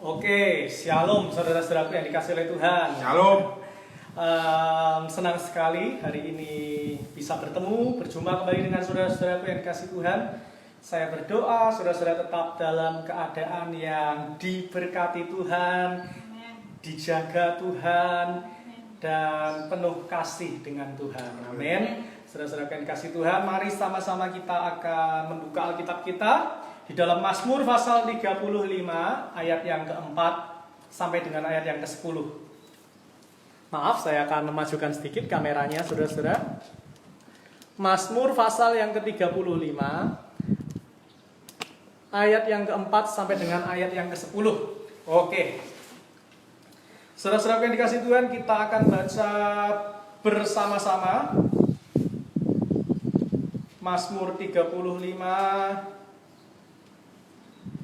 Oke, shalom saudara-saudaraku yang dikasih oleh Tuhan. Shalom. Senang sekali hari ini bisa bertemu, berjumpa kembali dengan saudara-saudaraku yang dikasih Tuhan. Saya berdoa saudara-saudara tetap dalam keadaan yang diberkati Tuhan, dijaga Tuhan, dan penuh kasih dengan Tuhan. Amin. Saudara-saudara yang dikasih Tuhan, mari sama-sama kita akan membuka Alkitab kita di dalam Mazmur pasal 35 ayat yang keempat sampai dengan ayat yang ke-10. Maaf, saya akan memajukan sedikit kameranya, saudara-saudara. Mazmur pasal yang ke-35 ayat yang keempat sampai dengan ayat yang ke-10. Oke. Saudara-saudara yang dikasih Tuhan, kita akan baca bersama-sama Mazmur 35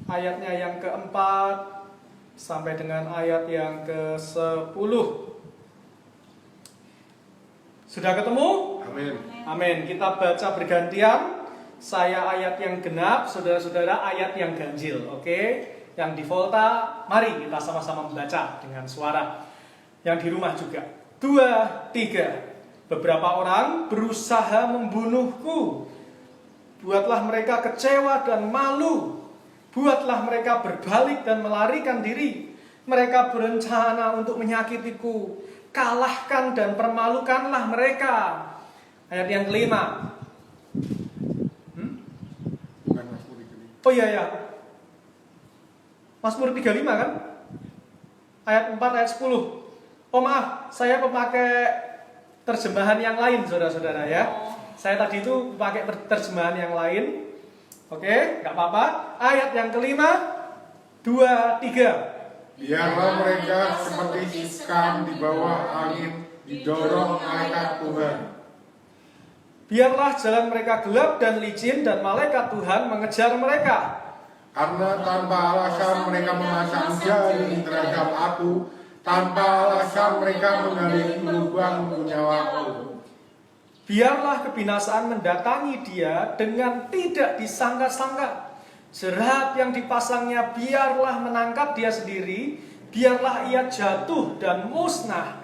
ayatnya yang keempat sampai dengan ayat yang ke-10. Sudah ketemu? Amin. Amin. Kita baca bergantian. Saya ayat yang genap, saudara-saudara ayat yang ganjil. Oke? Yang di Volta, mari kita sama-sama membaca dengan suara. Yang di rumah juga. 2, 3. Beberapa orang berusaha membunuhku. Buatlah mereka kecewa dan malu. Buatlah mereka berbalik dan melarikan diri. Mereka berencana untuk menyakitiku. Kalahkan dan permalukanlah mereka. Ayat yang kelima. Bukan Mazmur 35. Oh iya ya. Mazmur 35 kan? Ayat 4 ayat 10. Oh maaf, saya memakai terjemahan yang lain saudara-saudara ya. Saya tadi itu pakai terjemahan yang lain. Oke, nggak apa-apa. Ayat yang kelima, 2, 3. Biarlah mereka seperti siskam di bawah angin, didorong malaikat Tuhan. Biarlah jalan mereka gelap dan licin, dan malaikat Tuhan mengejar mereka. Karena tanpa alasan mereka memasang jaring terhadap aku, tanpa alasan mereka menggali lubang untuk nyawaku. Biarlah kebinasaan mendatangi dia dengan tidak disangka-sangka. Jerat yang dipasangnya biarlah menangkap dia sendiri. Biarlah ia jatuh dan musnah.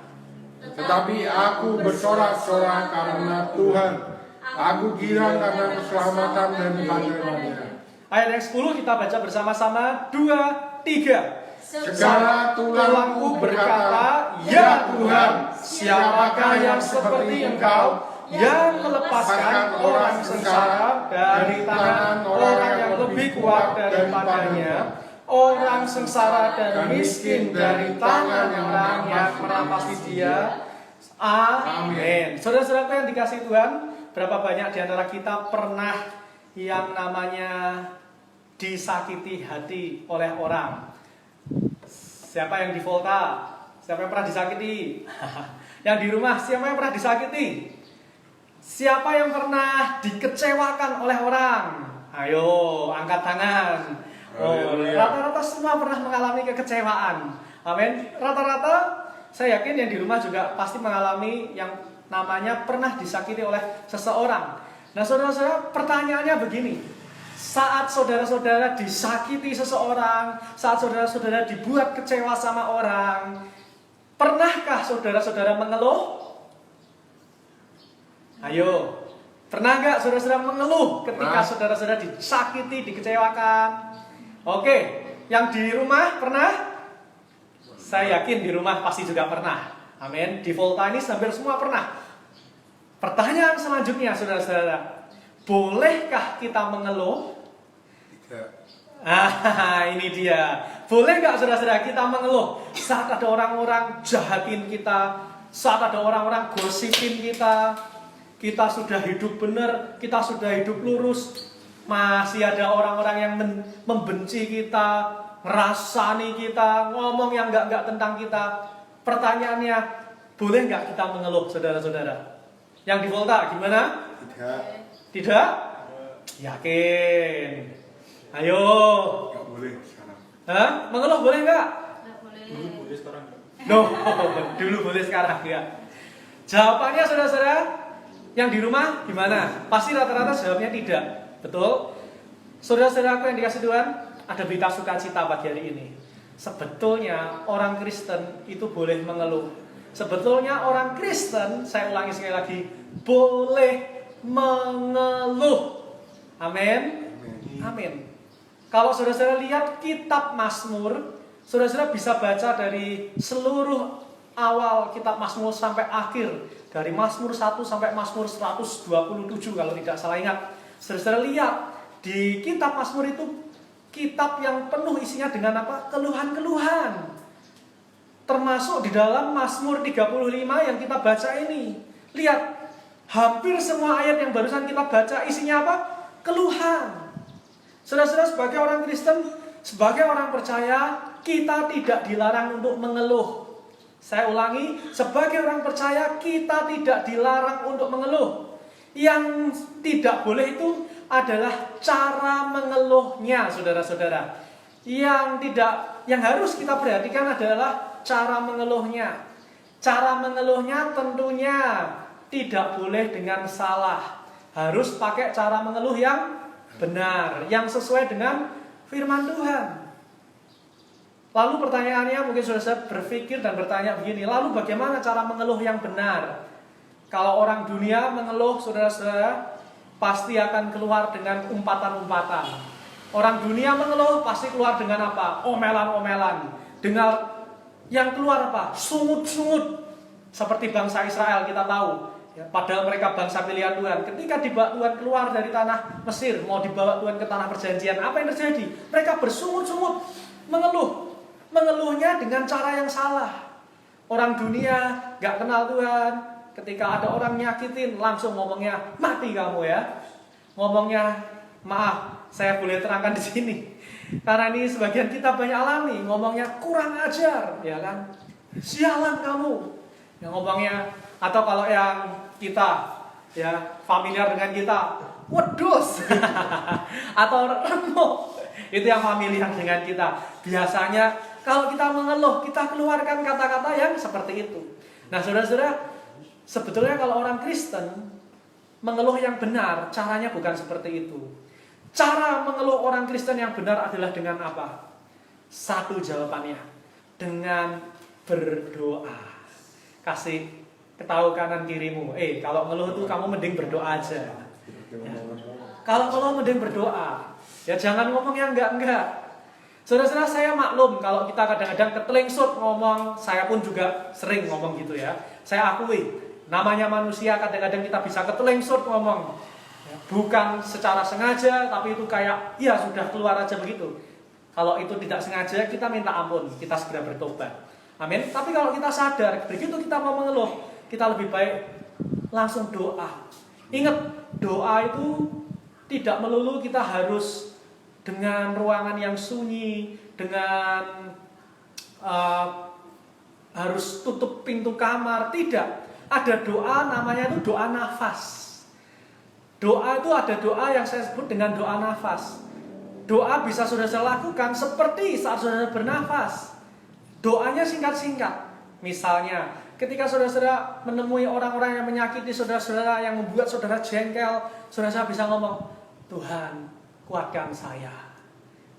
Tetapi aku bersorak-sorak karena Tuhan. Aku girang karena keselamatan dan kepadanya. Ayat yang 10 kita baca bersama-sama. 2, 3. Segala tulangku berkata, "Ya Tuhan, siapakah yang seperti Engkau, yang melepaskan orang sengsara dari tangan orang yang lebih kuat daripadanya, orang sengsara dan miskin dari tangan orang yang merampas dia." Amin. Saudara-saudara yang dikasih Tuhan, berapa banyak di antara kita pernah yang namanya disakiti hati oleh orang? Siapa yang di Volta? Siapa yang pernah disakiti? Yang di rumah, siapa yang pernah disakiti? Siapa yang pernah dikecewakan oleh orang? Ayo, angkat tangan. Oh, rata-rata semua pernah mengalami kekecewaan. Amin. Rata-rata saya yakin yang di rumah juga pasti mengalami yang namanya pernah disakiti oleh seseorang. Nah, saudara-saudara, pertanyaannya begini. Saat saudara-saudara disakiti seseorang, saat saudara-saudara dibuat kecewa sama orang, pernahkah saudara-saudara mengeluh? Ayo, pernah nggak saudara-saudara mengeluh ketika saudara-saudara disakiti, dikecewakan? Oke, yang di rumah pernah? Saya yakin di rumah pasti juga pernah. Amin. Di Volta ini hampir semua pernah. Pertanyaan selanjutnya saudara-saudara, bolehkah kita mengeluh? Tidak. Ini dia. Boleh nggak saudara-saudara kita mengeluh saat ada orang-orang jahatin kita, saat ada orang-orang gosipin kita? Kita sudah hidup benar, kita sudah hidup lurus, masih ada orang-orang yang membenci kita, ngerasani kita, ngomong yang enggak tentang kita. Pertanyaannya, boleh nggak kita mengeluh saudara-saudara? Yang di Volta gimana? Tidak. Tidak? Yakin? Ayo. Tidak boleh sekarang. Hah? Mengeluh boleh nggak? Dulu boleh sekarang. No, dulu boleh sekarang ya. Jawabannya saudara-saudara, yang di rumah gimana? Pasti rata-rata jawabnya tidak. Betul? Saudara-saudaraku yang dikasih Tuhan, ada berita sukacita pagi hari ini. Sebetulnya orang Kristen itu boleh mengeluh. Sebetulnya orang Kristen, saya ulangi sekali lagi, boleh mengeluh. Amin. Amin. Kalau saudara-saudara lihat kitab Mazmur, saudara-saudara bisa baca dari seluruh awal kitab Mazmur sampai akhir. Dari Mazmur 1 sampai Mazmur 127 kalau tidak salah ingat. Saudara-saudara lihat di kitab Mazmur itu kitab yang penuh isinya dengan apa? Keluhan-keluhan. Termasuk di dalam Mazmur 35 yang kita baca ini. Lihat, hampir semua ayat yang barusan kita baca isinya apa? Keluhan. Saudara-saudara, sebagai orang Kristen, sebagai orang percaya, kita tidak dilarang untuk mengeluh. Saya ulangi, sebagai orang percaya, kita tidak dilarang untuk mengeluh. Yang tidak boleh itu adalah cara mengeluhnya, saudara-saudara. Yang harus kita perhatikan adalah cara mengeluhnya. Cara mengeluhnya tentunya tidak boleh dengan salah. Harus pakai cara mengeluh yang benar, yang sesuai dengan firman Tuhan. Lalu pertanyaannya mungkin saudara berpikir dan bertanya begini, lalu bagaimana cara mengeluh yang benar? Kalau orang dunia mengeluh, saudara-saudara, pasti akan keluar dengan umpatan-umpatan. Orang dunia mengeluh pasti keluar dengan apa? Omelan-omelan. Dengan yang keluar apa? Sungut-sungut. Seperti bangsa Israel kita tahu. Ya, padahal mereka bangsa pilihan Tuhan. Ketika dibawa Tuhan keluar dari tanah Mesir, mau dibawa Tuhan ke tanah perjanjian, apa yang terjadi? Mereka bersungut-sungut, mengeluh. Mengeluhnya dengan cara yang salah. Orang dunia gak kenal Tuhan. Ketika ada orang nyakitin, langsung ngomongnya, mati kamu ya. Ngomongnya, maaf, saya boleh terangkan di sini. Karena ini sebagian kita banyak alami, ngomongnya kurang ajar, ya kan? Sialan kamu. Yang ngomongnya, atau kalau yang kita, ya familiar dengan kita, wedus, atau remuk, itu yang familiar dengan kita. Biasanya kalau kita mengeluh, kita keluarkan kata-kata yang seperti itu. Nah, saudara-saudara, sebetulnya kalau orang Kristen mengeluh yang benar, caranya bukan seperti itu. Cara mengeluh orang Kristen yang benar adalah dengan apa? Satu jawabannya, dengan berdoa. Kasih ketahu kanan kirimu, kalau ngeluh tuh kamu mending berdoa aja. Ya. Kalau ngeluh mending berdoa. Ya jangan ngomong yang enggak. Saudara-saudara, saya maklum kalau kita kadang-kadang ketelengsut ngomong, saya pun juga sering ngomong gitu ya. Saya akui, namanya manusia kadang-kadang kita bisa ketelengsut ngomong. Ya, bukan secara sengaja, tapi itu kayak, ya sudah keluar aja begitu. Kalau itu tidak sengaja, kita minta ampun, kita segera bertobat. Amin. Tapi kalau kita sadar, begitu kita mau mengeluh, kita lebih baik langsung doa. Ingat, doa itu tidak melulu kita harus dengan ruangan yang sunyi, dengan harus tutup pintu kamar. Tidak. Ada doa namanya itu doa nafas. Doa itu ada doa yang saya sebut dengan doa nafas. Doa bisa saudara lakukan seperti saat saudara bernafas. Doanya singkat-singkat. Misalnya, ketika saudara menemui orang-orang yang menyakiti saudara-saudara, yang membuat saudara jengkel, saudara bisa ngomong, Tuhan, kuatkan saya.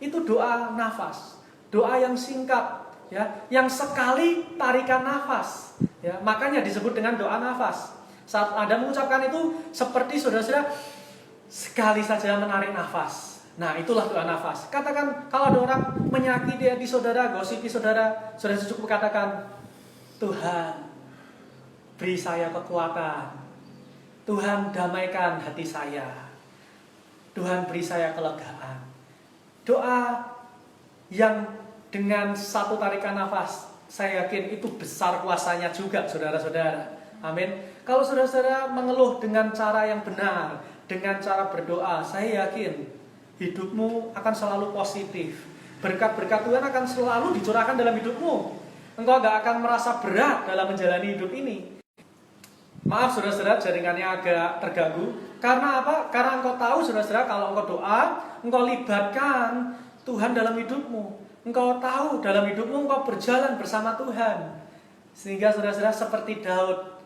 Itu doa nafas. Doa yang singkat, ya, yang sekali tarikan nafas. Ya, makanya disebut dengan doa nafas. Saat Anda mengucapkan itu, seperti saudara-saudara sekali saja menarik nafas. Nah, itulah doa nafas. Katakan kalau ada orang menyakiti hati saudara, gosipi saudara, saudara cukup katakan, Tuhan, beri saya kekuatan. Tuhan, damaikan hati saya. Tuhan, beri saya kelegaan. Doa yang dengan satu tarikan nafas, saya yakin itu besar kuasanya juga, saudara-saudara. Amin. Kalau saudara-saudara mengeluh dengan cara yang benar, dengan cara berdoa, saya yakin hidupmu akan selalu positif. Berkat-berkat Tuhan akan selalu dicurahkan dalam hidupmu. Engkau gak akan merasa berat dalam menjalani hidup ini. Maaf saudara-saudara, jaringannya agak terganggu. Karena apa? Karena engkau tahu saudara-saudara, kalau engkau doa, engkau libatkan Tuhan dalam hidupmu. Engkau tahu dalam hidupmu engkau berjalan bersama Tuhan. Sehingga saudara-saudara seperti Daud,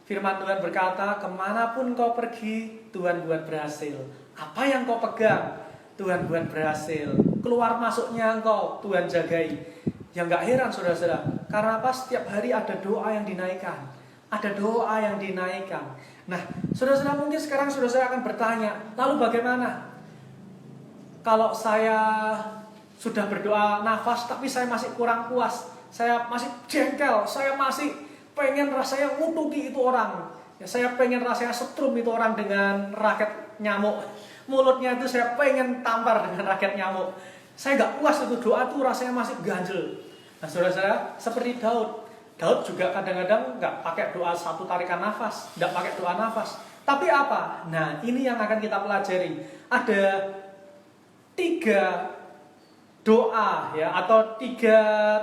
firman Tuhan berkata, kemanapun kau pergi, Tuhan buat berhasil. Apa yang kau pegang, Tuhan buat berhasil. keluar masuknya engkau Tuhan jagai. Ya nggak heran saudara-saudara, karena apa? Setiap hari ada doa yang dinaikkan. Ada doa yang dinaikkan. Nah, saudara-saudara mungkin sekarang saudara-saudara akan bertanya, lalu bagaimana? Kalau saya sudah berdoa nafas tapi saya masih kurang puas, saya masih jengkel, saya masih pengen rasanya ngutuki itu orang. Ya, saya pengen rasanya setrum itu orang dengan raket nyamuk. Mulutnya itu saya pengen tampar dengan raket nyamuk. Saya nggak puas itu doa tuh rasanya masih ganjel. Nah, saudara-saudara, seperti Daud. Daud juga kadang-kadang nggak pakai doa satu tarikan nafas, nggak pakai doa nafas. Tapi apa? Nah, ini yang akan kita pelajari. Ada 3 doa ya, atau tiga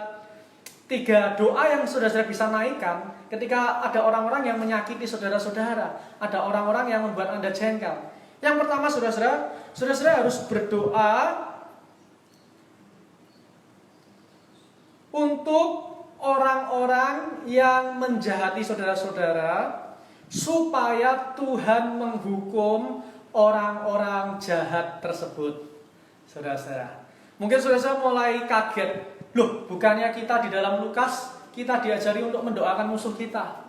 doa yang saudara-saudara bisa naikkan ketika ada orang-orang yang menyakiti saudara-saudara, ada orang-orang yang membuat Anda jengkel. Yang pertama saudara-saudara harus berdoa untuk orang-orang yang menjahati saudara-saudara, supaya Tuhan menghukum orang-orang jahat tersebut. Saudara-saudara, mungkin saudara-saudara mulai kaget. Loh, bukannya kita di dalam Lukas kita diajari untuk mendoakan musuh kita?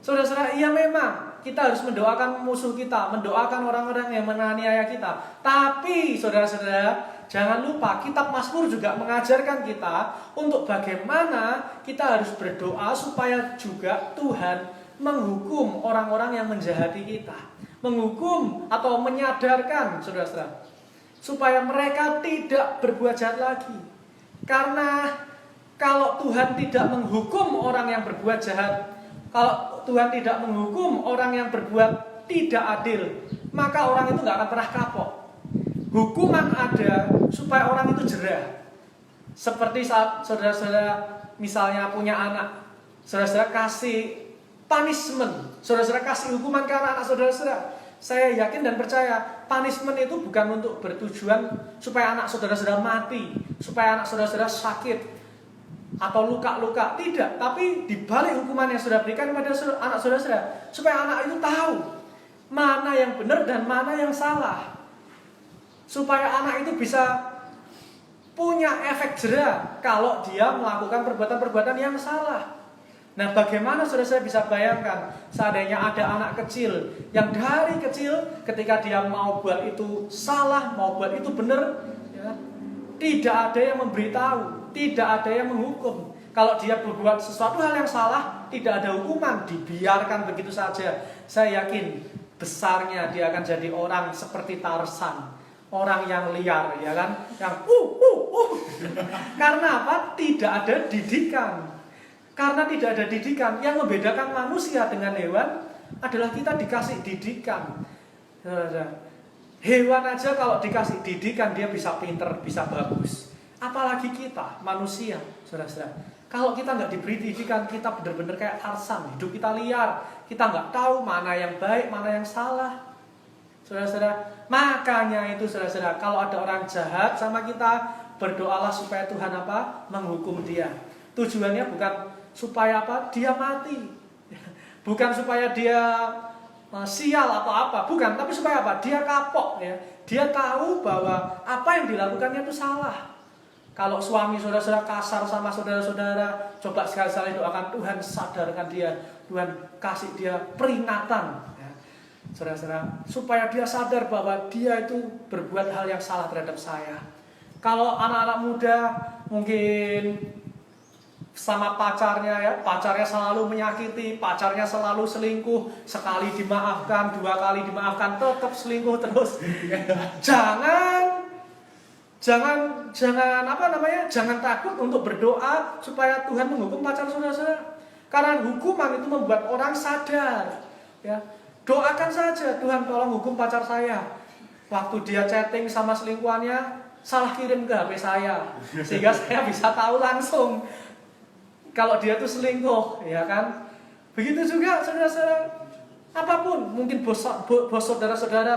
Saudara-saudara, iya memang kita harus mendoakan musuh kita, mendoakan orang-orang yang menganiaya kita. Tapi saudara-saudara, jangan lupa kitab Mazmur juga mengajarkan kita untuk bagaimana kita harus berdoa supaya juga Tuhan menghukum orang-orang yang menjahati kita. Menghukum atau menyadarkan saudara-saudara, supaya mereka tidak berbuat jahat lagi. Karena kalau Tuhan tidak menghukum orang yang berbuat jahat, kalau Tuhan tidak menghukum orang yang berbuat tidak adil, maka orang itu gak akan pernah kapok. Hukuman ada supaya orang itu jerah. Seperti saat saudara-saudara misalnya punya anak, saudara-saudara kasih punishment, saudara-saudara kasih hukuman ke anak-anak saudara-saudara. Saya yakin dan percaya punishment itu bukan untuk bertujuan supaya anak saudara-saudara mati, supaya anak saudara-saudara sakit atau luka-luka. Tidak, tapi dibalik hukuman yang sudah berikan kepada anak saudara-saudara, supaya anak itu tahu mana yang benar dan mana yang salah. Supaya anak itu bisa punya efek jera kalau dia melakukan perbuatan-perbuatan yang salah. Nah, bagaimana saudara-saudara bisa bayangkan seandainya ada anak kecil yang dari kecil ketika dia mau buat itu salah, mau buat itu benar, ya, tidak ada yang memberitahu, tidak ada yang menghukum. Kalau dia berbuat sesuatu hal yang salah, tidak ada hukuman, dibiarkan begitu saja. Saya yakin besarnya dia akan jadi orang seperti Tarsan, orang yang liar, ya kan, yang Karena apa? Tidak ada didikan. Karena tidak ada didikan, yang membedakan manusia dengan hewan adalah kita dikasih didikan. Hewan aja kalau dikasih didikan dia bisa pinter, bisa bagus. Apalagi kita, manusia, saudara-saudara. Kalau kita nggak diberi didikan, kita benar-benar kayak Tarsan. Hidup kita liar, kita nggak tahu mana yang baik, mana yang salah. Saudara-saudara, makanya itu saudara-saudara, kalau ada orang jahat sama kita, berdoalah supaya Tuhan apa? Menghukum dia. Tujuannya bukan supaya apa? Dia mati. Bukan supaya dia sial atau apa, bukan, tapi supaya apa? Dia kapok ya. Dia tahu bahwa apa yang dilakukannya itu salah. Kalau suami saudara-saudara kasar sama saudara-saudara, coba sekali-sekali doakan Tuhan sadarkan dia, Tuhan kasih dia peringatan ya. Saudara-saudara, supaya dia sadar bahwa dia itu berbuat hal yang salah terhadap saya. Kalau anak-anak muda mungkin sama pacarnya ya, pacarnya selalu menyakiti, pacarnya selalu selingkuh, sekali dimaafkan, 2 kali dimaafkan, tetap selingkuh terus. Jangan takut untuk berdoa supaya Tuhan menghukum pacar saudara-saudara. Karena hukuman itu membuat orang sadar. Ya, doakan saja, Tuhan tolong hukum pacar saya. Waktu dia chatting sama selingkuhannya, salah kirim ke HP saya, sehingga saya bisa tahu langsung kalau dia tuh selingkuh, ya kan? Begitu juga saudara-saudara, apapun, mungkin bos saudara-saudara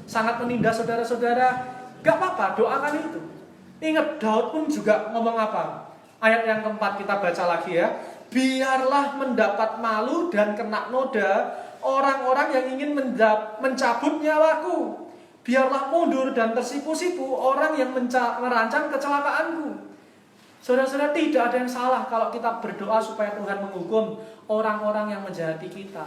sangat menindas saudara-saudara, gak apa-apa, doakan itu. Ingat, Daud pun juga ngomong apa? Ayat yang keempat kita baca lagi ya. Biarlah mendapat malu dan kena noda orang-orang yang ingin mencabut nyawaku. Biarlah mundur dan tersipu-sipu orang yang merancang kecelakaanku. Saudara-saudara, tidak ada yang salah kalau kita berdoa supaya Tuhan menghukum orang-orang yang menjahati kita.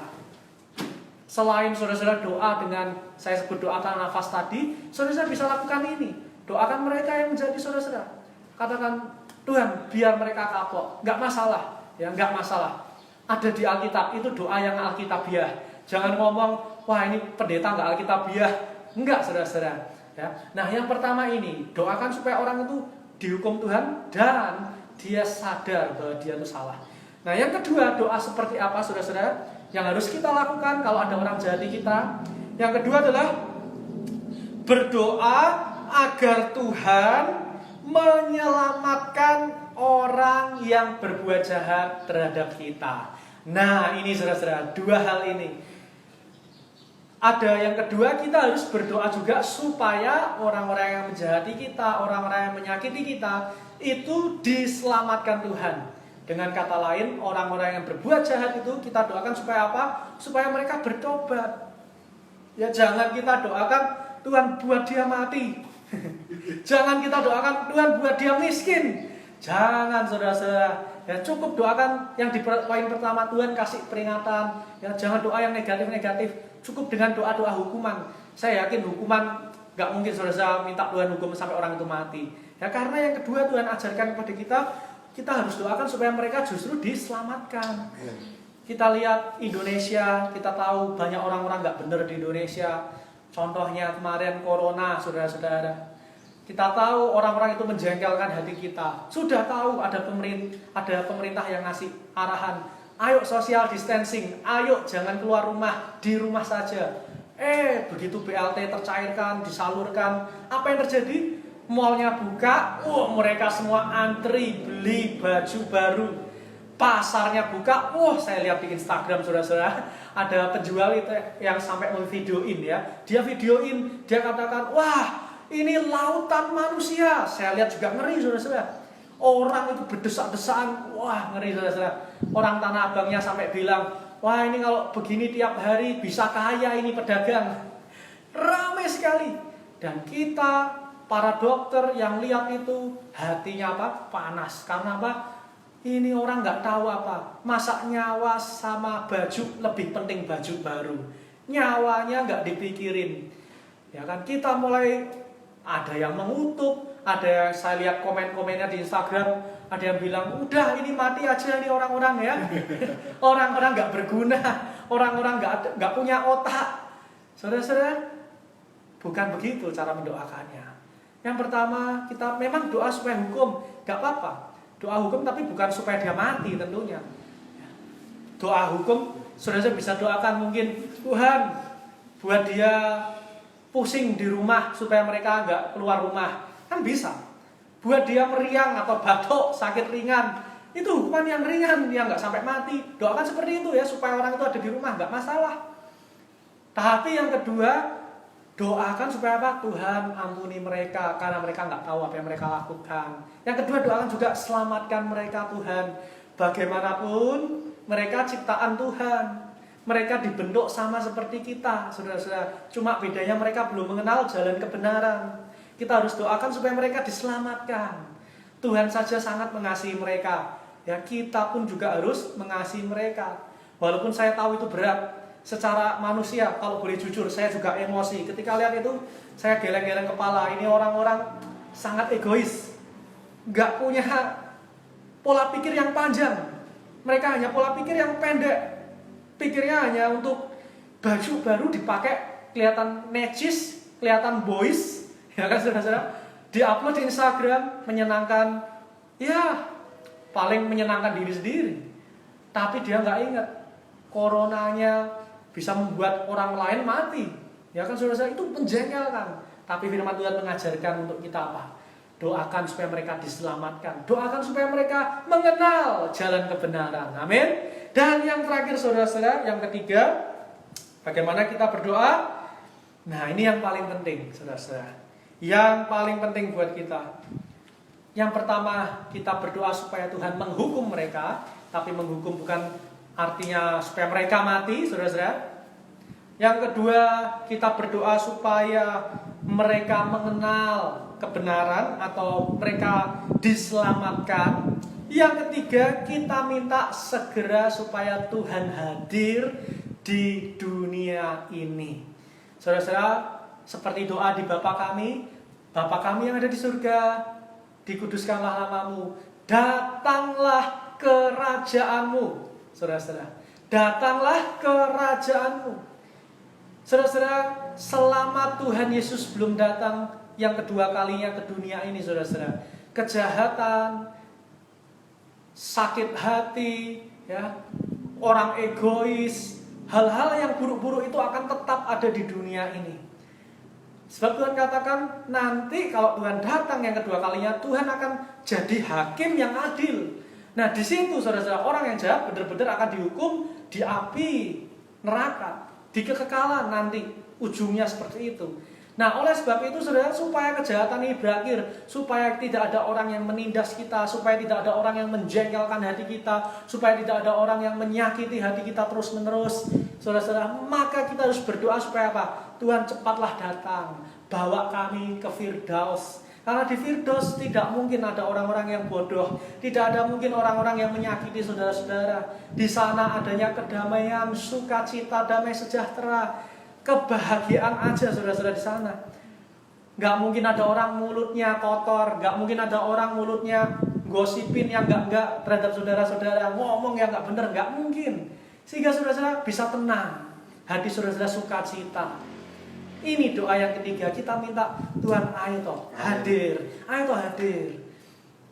Selain saudara-saudara doa dengan saya sebut doakan nafas tadi, saudara-saudara bisa lakukan ini. Doakan mereka yang menjadi saudara-saudara. Katakan, Tuhan biar mereka kapok. Nggak masalah, ya nggak masalah. Ada di Alkitab, itu doa yang Alkitabiah. Jangan ngomong, wah ini pendeta nggak Alkitabiah. Enggak, saudara-saudara. Ya. Nah, yang pertama ini, doakan supaya orang itu dihukum Tuhan dan dia sadar bahwa dia itu salah. Nah, yang kedua, doa seperti apa, saudara-saudara, yang harus kita lakukan kalau ada orang jahat kita? Yang kedua adalah berdoa agar Tuhan menyelamatkan orang yang berbuat jahat terhadap kita. Nah, ini saudara-saudara, dua hal ini. Ada yang kedua, kita harus berdoa juga supaya orang-orang yang menjahati kita, orang-orang yang menyakiti kita, itu diselamatkan Tuhan. Dengan kata lain, orang-orang yang berbuat jahat itu kita doakan supaya apa? Supaya mereka bertobat. Ya, jangan kita doakan Tuhan buat dia mati. Jangan kita doakan Tuhan buat dia miskin. Jangan, saudara-saudara. Ya, cukup doakan yang di poin pertama, Tuhan kasih peringatan. Ya, jangan doa yang negatif-negatif. Cukup dengan doa-doa hukuman. Saya yakin hukuman gak mungkin saudara minta Tuhan hukum sampai orang itu mati. Ya, karena yang kedua Tuhan ajarkan kepada kita harus doakan supaya mereka justru diselamatkan. Kita lihat Indonesia, kita tahu banyak orang-orang gak benar di Indonesia. Contohnya kemarin corona, saudara-saudara. Kita tahu orang-orang itu menjengkelkan hati kita. Sudah tahu ada pemerintah yang ngasih arahan. Ayo social distancing, ayo jangan keluar rumah, di rumah saja. Begitu BLT tercairkan, disalurkan, apa yang terjadi? Mallnya buka, mereka semua antri beli baju baru. Pasarnya buka, saya lihat di Instagram saudara-saudara, ada penjual itu yang sampai videoin ya. Dia videoin, dia katakan, wah ini lautan manusia. Saya lihat juga ngeri saudara-saudara. Orang itu berdesak-desakan, wah ngeri saudara-saudara. Orang Tanah Abangnya sampai bilang, wah ini kalau begini tiap hari bisa kaya ini pedagang. Ramai sekali. Dan kita, para dokter yang lihat itu, hatinya apa? Panas. Karena apa? Ini orang nggak tahu apa. Masa nyawa sama baju lebih penting baju baru. Nyawanya nggak dipikirin. Ya kan, kita mulai ada yang mengutuk. Ada yang saya lihat komen-komennya di Instagram, ada yang bilang, udah ini mati aja nih orang-orang ya. Orang-orang gak berguna, orang-orang gak punya otak. Saudara-saudara, bukan begitu cara mendoakannya. Yang pertama, kita memang doa supaya hukum, gak apa-apa. Doa hukum tapi bukan supaya dia mati tentunya. Doa hukum, saudara bisa doakan mungkin, Tuhan buat dia pusing di rumah supaya mereka gak keluar rumah. Kan bisa. Buat dia meriang atau batuk, sakit ringan. Itu hukuman yang ringan, yang nggak sampai mati. Doakan seperti itu ya, supaya orang itu ada di rumah, nggak masalah. Tapi yang kedua, doakan supaya apa? Tuhan ampuni mereka, karena mereka nggak tahu apa yang mereka lakukan. Yang kedua, doakan juga selamatkan mereka Tuhan. Bagaimanapun, mereka ciptaan Tuhan. Mereka dibentuk sama seperti kita, saudara-saudara. Cuma bedanya mereka belum mengenal jalan kebenaran. Kita harus doakan supaya mereka diselamatkan. Tuhan saja sangat mengasihi mereka. Ya, kita pun juga harus mengasihi mereka. Walaupun saya tahu itu berat. Secara manusia, kalau boleh jujur, saya juga emosi. Ketika lihat itu, saya geleng-geleng kepala. Ini orang-orang sangat egois. Gak punya pola pikir yang panjang. Mereka hanya pola pikir yang pendek. Pikirnya hanya untuk baju baru dipakai, kelihatan necis, kelihatan boys. Ya kan saudara-saudara, di-upload di Instagram, menyenangkan, ya paling menyenangkan diri sendiri. Tapi dia nggak ingat, coronanya bisa membuat orang lain mati. Ya kan saudara-saudara, itu menjengkelkan. Tapi firman Tuhan mengajarkan untuk kita apa? Doakan supaya mereka diselamatkan. Doakan supaya mereka mengenal jalan kebenaran. Amin. Dan yang terakhir saudara-saudara, yang ketiga, bagaimana kita berdoa? Nah ini yang paling penting saudara-saudara. Yang paling penting buat kita. Yang pertama, kita berdoa supaya Tuhan menghukum mereka. Tapi menghukum bukan artinya supaya mereka mati, saudara-saudara. Yang kedua, kita berdoa supaya mereka mengenal kebenaran atau mereka diselamatkan. Yang ketiga, kita minta segera supaya Tuhan hadir di dunia ini. Saudara-saudara, seperti doa di Bapa kami yang ada di surga, dikuduskanlah namamu, datanglah kerajaanmu. Saudara-saudara, datanglah kerajaanmu. Saudara-saudara, selama Tuhan Yesus belum datang yang kedua kalinya ke dunia ini, saudara-saudara, kejahatan, sakit hati, ya, orang egois, hal-hal yang buruk-buruk itu akan tetap ada di dunia ini. Sebab Tuhan katakan nanti kalau Tuhan datang yang kedua kalinya, Tuhan akan jadi hakim yang adil. Nah di situ saudara-saudara, orang yang jahat benar-benar akan dihukum di api neraka, di kekekalan nanti, ujungnya seperti itu. Nah oleh sebab itu saudara, supaya kejahatan ini berakhir, supaya tidak ada orang yang menindas kita, supaya tidak ada orang yang menjengkelkan hati kita, supaya tidak ada orang yang menyakiti hati kita terus menerus, saudara-saudara, maka kita harus berdoa supaya apa? Tuhan cepatlah datang, bawa kami ke Firdaus. Karena di Firdaus tidak mungkin ada orang-orang yang bodoh, tidak ada mungkin orang-orang yang menyakiti saudara-saudara. Di sana adanya kedamaian, sukacita, damai sejahtera, kebahagiaan aja saudara-saudara di sana. Gak mungkin ada orang mulutnya kotor, gak mungkin ada orang mulutnya gosipin yang enggak terhadap saudara-saudara, ngomong yang enggak benar, gak mungkin. Sehingga saudara-saudara bisa tenang, hati saudara-saudara sukacita. Ini doa yang ketiga, kita minta Tuhan ayo toh hadir, ayo toh hadir.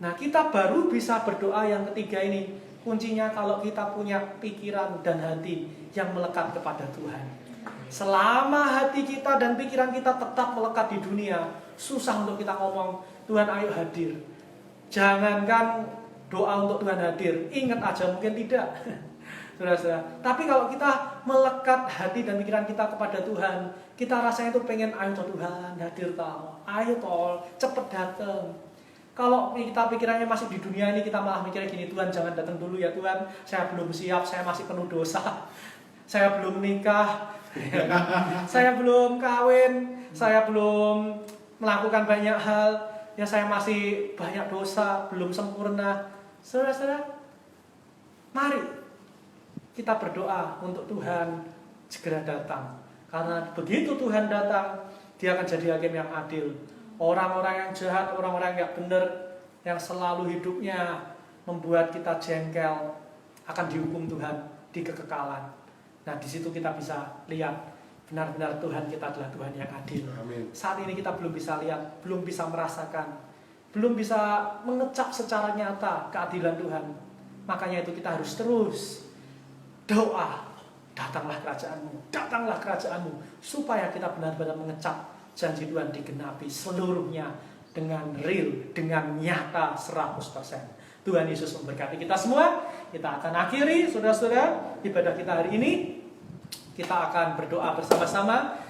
Nah kita baru bisa berdoa yang ketiga ini. Kuncinya kalau kita punya pikiran dan hati yang melekat kepada Tuhan. Selama hati kita dan pikiran kita tetap melekat di dunia, susah untuk kita ngomong Tuhan ayo hadir. Jangankan doa untuk Tuhan hadir, ingat aja mungkin tidak. Saudara-saudara, tapi kalau kita melekat hati dan pikiran kita kepada Tuhan, kita rasanya itu pengen ayo toh Tuhan hadir toh, ayo toh cepet datang. Kalau kita pikirannya masih di dunia ini, kita malah mikirnya gini, Tuhan jangan datang dulu ya Tuhan, saya belum siap, saya masih penuh dosa, saya belum nikah, saya belum kawin, saya belum melakukan banyak hal, ya saya masih banyak dosa, belum sempurna. Saudara-saudara, mari kita berdoa untuk Tuhan segera datang. Karena begitu Tuhan datang, Dia akan jadi hakim yang adil. Orang-orang yang jahat, orang-orang yang gak benar, yang selalu hidupnya membuat kita jengkel, akan dihukum Tuhan di kekekalan. Nah di situ kita bisa lihat benar-benar Tuhan kita adalah Tuhan yang adil. Amin. Saat ini kita belum bisa lihat, belum bisa merasakan, belum bisa mengecap secara nyata keadilan Tuhan. Makanya itu kita harus terus doa, datanglah kerajaanmu, supaya kita benar-benar mengecap janji Tuhan digenapi seluruhnya dengan real, dengan nyata 100%. Tuhan Yesus memberkati kita semua. Kita akan akhiri, saudara-saudara, ibadah kita hari ini. Kita akan berdoa bersama-sama.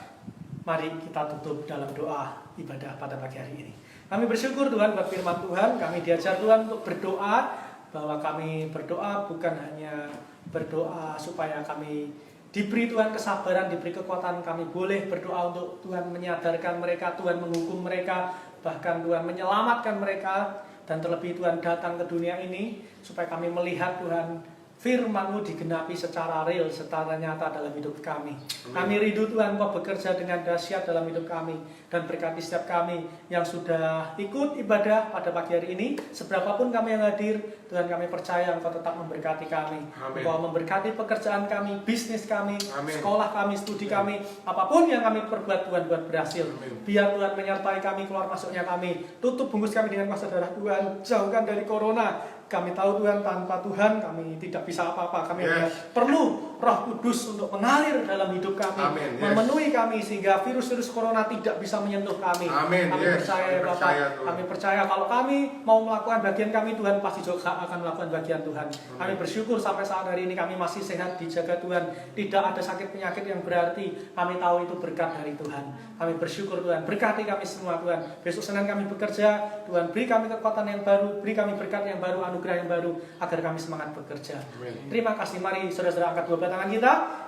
Mari kita tutup dalam doa ibadah pada pagi hari ini. Kami bersyukur Tuhan buat firman Tuhan. Kami diajar Tuhan untuk berdoa, bahwa kami berdoa bukan hanya berdoa supaya kami diberi Tuhan kesabaran, diberi kekuatan. Kami boleh berdoa untuk Tuhan menyadarkan mereka, Tuhan menghukum mereka, bahkan Tuhan menyelamatkan mereka. Dan terlebih Tuhan datang ke dunia ini supaya kami melihat Tuhan firman-Mu digenapi secara real, secara nyata dalam hidup kami. Kami rindu Tuhan Kau bekerja dengan dahsyat dalam hidup kami. Dan berkati setiap kami yang sudah ikut ibadah pada pagi hari ini. Seberapapun kami yang hadir, Tuhan kami percaya Engkau tetap memberkati kami. Engkau memberkati pekerjaan kami, bisnis kami, sekolah kami, studi kami. Apapun yang kami perbuat Tuhan buat berhasil. Biar Tuhan menyertai kami, keluar masuknya kami. Tutup bungkus kami dengan kuasa darah Tuhan. Jauhkan dari corona. Kami tahu Tuhan, tanpa Tuhan kami tidak bisa apa-apa. Kami perlu Roh Kudus untuk mengalir dalam hidup kami, memenuhi kami sehingga virus-virus corona tidak bisa menyentuh kami. Kami percaya Bapak, kami percaya kalau kami mau melakukan bagian kami, Tuhan pasti juga akan melakukan bagian Tuhan. Kami bersyukur sampai saat hari ini kami masih sehat, dijaga Tuhan, tidak ada sakit penyakit yang berarti. Kami tahu itu berkat dari Tuhan. Kami bersyukur Tuhan, berkati kami semua Tuhan. Besok Senin kami bekerja, Tuhan beri kami kekuatan yang baru, beri kami berkat yang baru, anugerah yang baru, agar kami semangat bekerja. Terima kasih. Mari saudara-saudara angkat dua belas kedatangan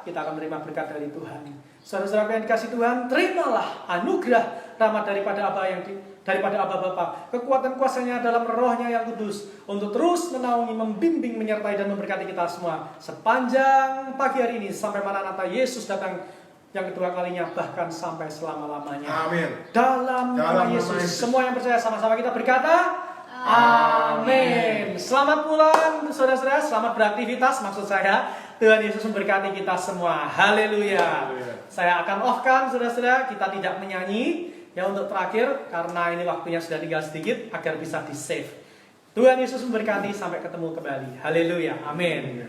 kita akan menerima berkat dari Tuhan. Saudara-saudara yang dikasih Tuhan, terimalah anugerah rahmat daripada Aba Bapa, kekuatan kuasanya dalam rohnya yang kudus, untuk terus menaungi, membimbing, menyertai dan memberkati kita semua sepanjang pagi hari ini sampai Maranatha Yesus datang yang kedua kalinya, bahkan sampai selama-lamanya. Amin. Dalam nama Yesus, semua yang percaya sama-sama kita berkata, amin. Selamat pulang saudara-saudara, selamat beraktivitas maksud saya. Tuhan Yesus memberkati kita semua. Haleluya. Saya akan off-kan saudara-saudara, kita tidak menyanyi ya untuk terakhir karena ini waktunya sudah tinggal sedikit agar bisa di-save. Tuhan Yesus memberkati, sampai ketemu kembali. Haleluya. Amin.